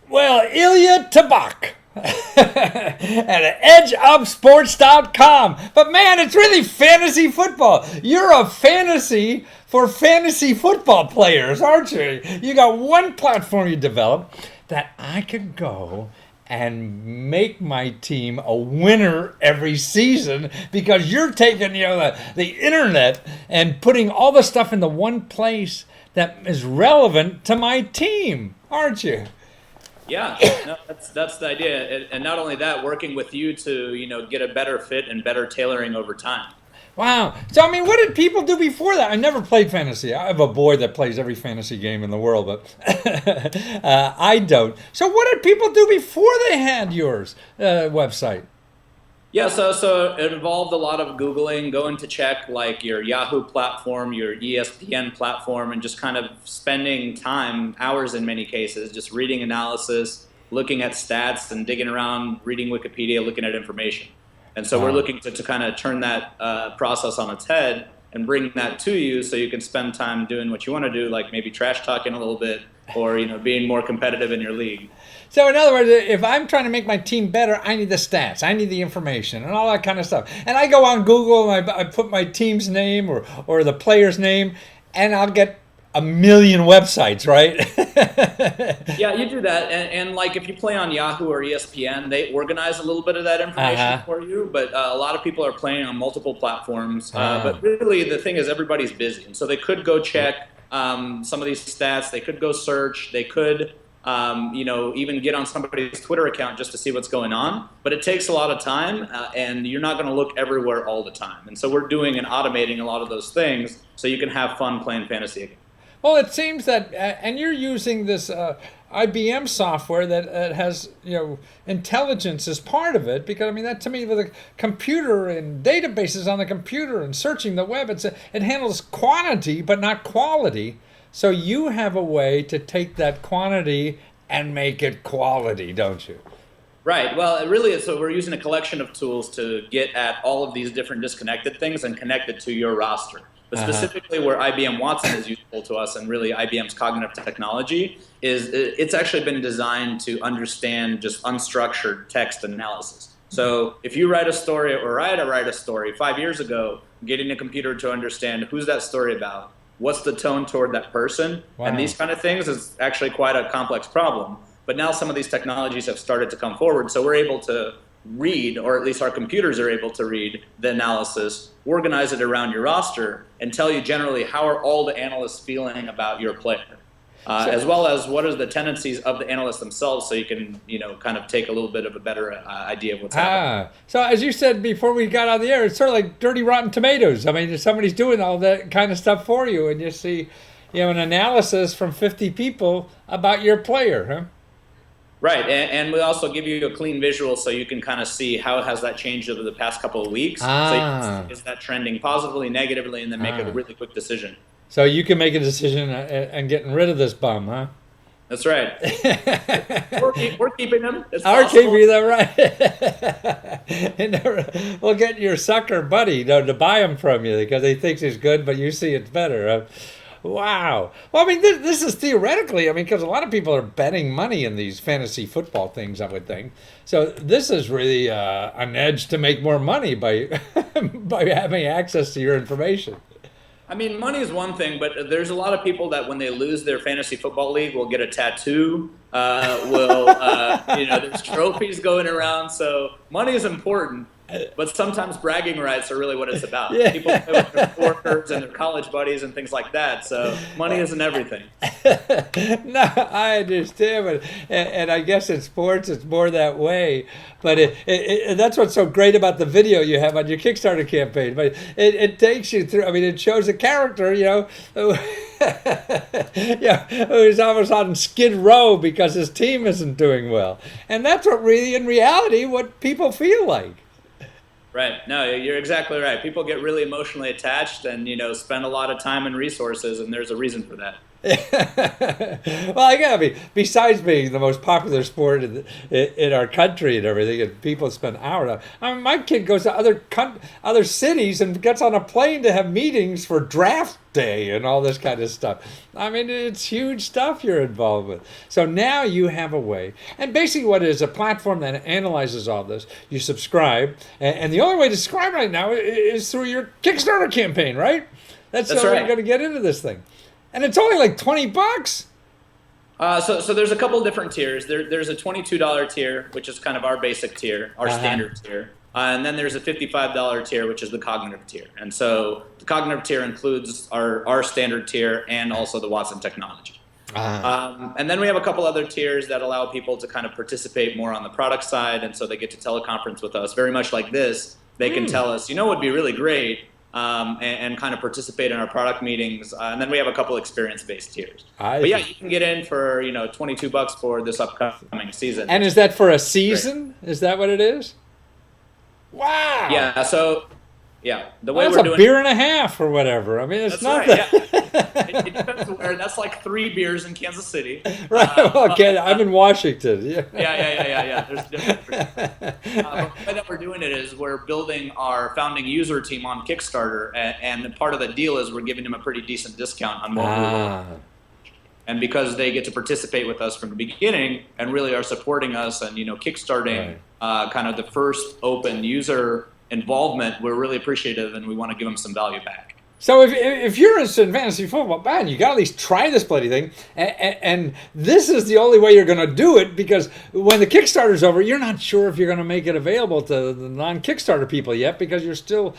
Well, Ilya Tabak at edgeupsports.com. But man, it's really fantasy football. You're a fantasy for fantasy football players, aren't you? You got one platform you develop that I could go and make my team a winner every season because you're taking the internet and putting all the stuff into one place that is relevant to my team, aren't you? Yeah, no, that's the idea, and not only that, working with you to get a better fit and better tailoring over time. Wow. So, I mean, what did people do before that? I never played fantasy. I have a boy that plays every fantasy game in the world, but I don't. So, what did people do before they had yours website? Yeah, so it involved a lot of Googling, going to check like your Yahoo platform, your ESPN platform, and just kind of spending time, hours in many cases, just reading analysis, looking at stats, and digging around, reading Wikipedia, looking at information. And so we're Wow. looking to kind of turn that process on its head and bring that to you so you can spend time doing what you want to do, like maybe trash talking a little bit or being more competitive in your league. So, in other words, if I'm trying to make my team better, I need the stats, I need the information, and all that kind of stuff. And I go on Google and I put my team's name or the player's name, and I'll get a million websites, right? Yeah, you do that, and like if you play on Yahoo or ESPN, they organize a little bit of that information Uh-huh. for you. But a lot of people are playing on multiple platforms. Ah. But really, the thing is, everybody's busy, and so they could go check some of these stats. They could go search. They could, even get on somebody's Twitter account just to see what's going on. But it takes a lot of time, and you're not going to look everywhere all the time. And so we're doing and automating a lot of those things so you can have fun playing fantasy again. Well, it seems that, and you're using this IBM software that has intelligence as part of it. Because I mean, that to me, with a computer and databases on the computer and searching the web, it handles quantity but not quality. So you have a way to take that quantity and make it quality, don't you? Right. Well, it really is. So we're using a collection of tools to get at all of these different disconnected things and connect it to your roster. But Uh-huh. specifically where IBM Watson is useful to us and really IBM's cognitive technology is it's actually been designed to understand just unstructured text analysis. So if you write a story or I had to write a story 5 years ago, getting a computer to understand who's that story about, what's the tone toward that person, and Wow. these kind of things is actually quite a complex problem. But now some of these technologies have started to come forward, so we're able to read, or at least our computers are able to read the analysis, organize it around your roster, and tell you generally how are all the analysts feeling about your player, So, as well as what are the tendencies of the analysts themselves, so you can kind of take a little bit of a better idea of what's happening. so as you said before we got on the air, it's sort of like dirty rotten tomatoes. I mean, if somebody's doing all that kind of stuff for you, and you see, an analysis from 50 people about your player, huh? Right, and we also give you a clean visual so you can kind of see how has that changed over the past couple of weeks. So you can Ah, see is that trending positively, negatively, and then make a ah. really quick decision. So you can make a decision and getting rid of this bum, huh? That's right. We're keeping them. It's possible. RKB, that right? We'll get your sucker buddy to buy him from you because he thinks he's good, but you see it's better. Wow. Well, I mean, this is theoretically, I mean, because a lot of people are betting money in these fantasy football things, I would think. So this is really an edge to make more money by by having access to your information. I mean, money is one thing, but there's a lot of people that when they lose their fantasy football league will get a tattoo. There's trophies going around. So money is important, but sometimes bragging rights are really what it's about. Yeah. People play with their coworkers and their college buddies and things like that. So money isn't everything. No, I understand, but and I guess in sports it's more that way. But that's what's so great about the video you have on your Kickstarter campaign. But it takes you through. I mean, it shows a character, who, yeah, who's almost on Skid Row because his team isn't doing well, and that's what really, in reality, what people feel like. Right. No, you're exactly right. People get really emotionally attached and, spend a lot of time and resources, and there's a reason for that. Well, I gotta be. Besides being the most popular sport in our country and everything, and people spend hours. I mean, my kid goes to other cities and gets on a plane to have meetings for draft day and all this kind of stuff. I mean, it's huge stuff you're involved with. So now you have a way, and basically, what it is a platform that analyzes all this. You subscribe, and the only way to subscribe right now is through your Kickstarter campaign, right? That's how right. you're going to get into this thing. And it's only like $20. So there's a couple of different tiers. There's a $22 tier, which is kind of our basic tier, our standard tier. And then there's a $55 tier, which is the cognitive tier. And so the cognitive tier includes our standard tier and also the Watson technology. And then we have a couple other tiers that allow people to kind of participate more on the product side. And so they get to teleconference with us, very much like this. They can tell us, what would be really great, and kind of participate in our product meetings. And then we have a couple experience-based tiers. But yeah, you can get in for $22 for this upcoming season. And is that for a season? Great. Is that what it is? Wow. Yeah. So the way we're doing. That's a beer and a half or whatever. I mean, it's not right, that. It depends where. That's like 3 beers in Kansas City. Right. Okay. I'm in Washington. Yeah. Yeah. There's different. But the way that we're doing it is we're building our founding user team on Kickstarter, and part of the deal is we're giving them a pretty decent discount on what we're. And because they get to participate with us from the beginning and really are supporting us and kickstarting kind of the first open user involvement, we're really appreciative and we want to give them some value back. So if you're interested in fantasy football, man, you got to at least try this bloody thing. And this is the only way you're going to do it, because when the Kickstarter's over, you're not sure if you're going to make it available to the non-Kickstarter people yet, because you're still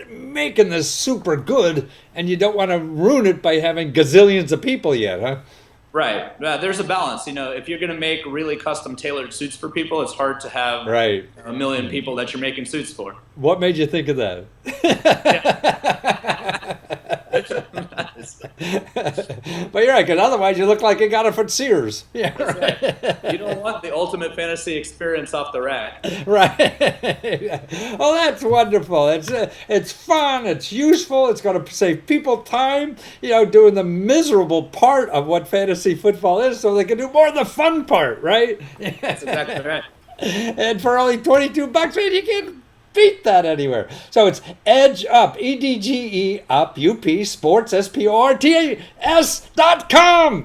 making this super good and you don't want to ruin it by having gazillions of people yet, huh? Right. There's a balance. If you're going to make really custom tailored suits for people, it's hard to have a million people that you're making suits for. What made you think of that? But you're right, because otherwise you look like you got it from Sears. Yeah, right. You don't want the ultimate fantasy experience off the rack. Right. Oh, that's wonderful. It's fun. It's useful. It's going to save people time, doing the miserable part of what fantasy football is, so they can do more of the fun part, right? That's exactly right. And for only $22, man, you can beat that anywhere. So it's Edge Up, EDGE Up, UP Sports, SPORTS.com.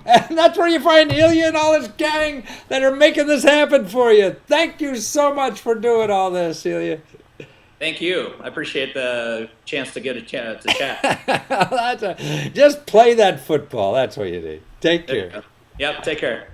And that's where you find Ilya and all his gang that are making this happen for you. Thank you so much for doing all this, Ilya. Thank you. I appreciate the chance to get a chance to chat. Just play that football. That's what you need. Take care. Yep, take care.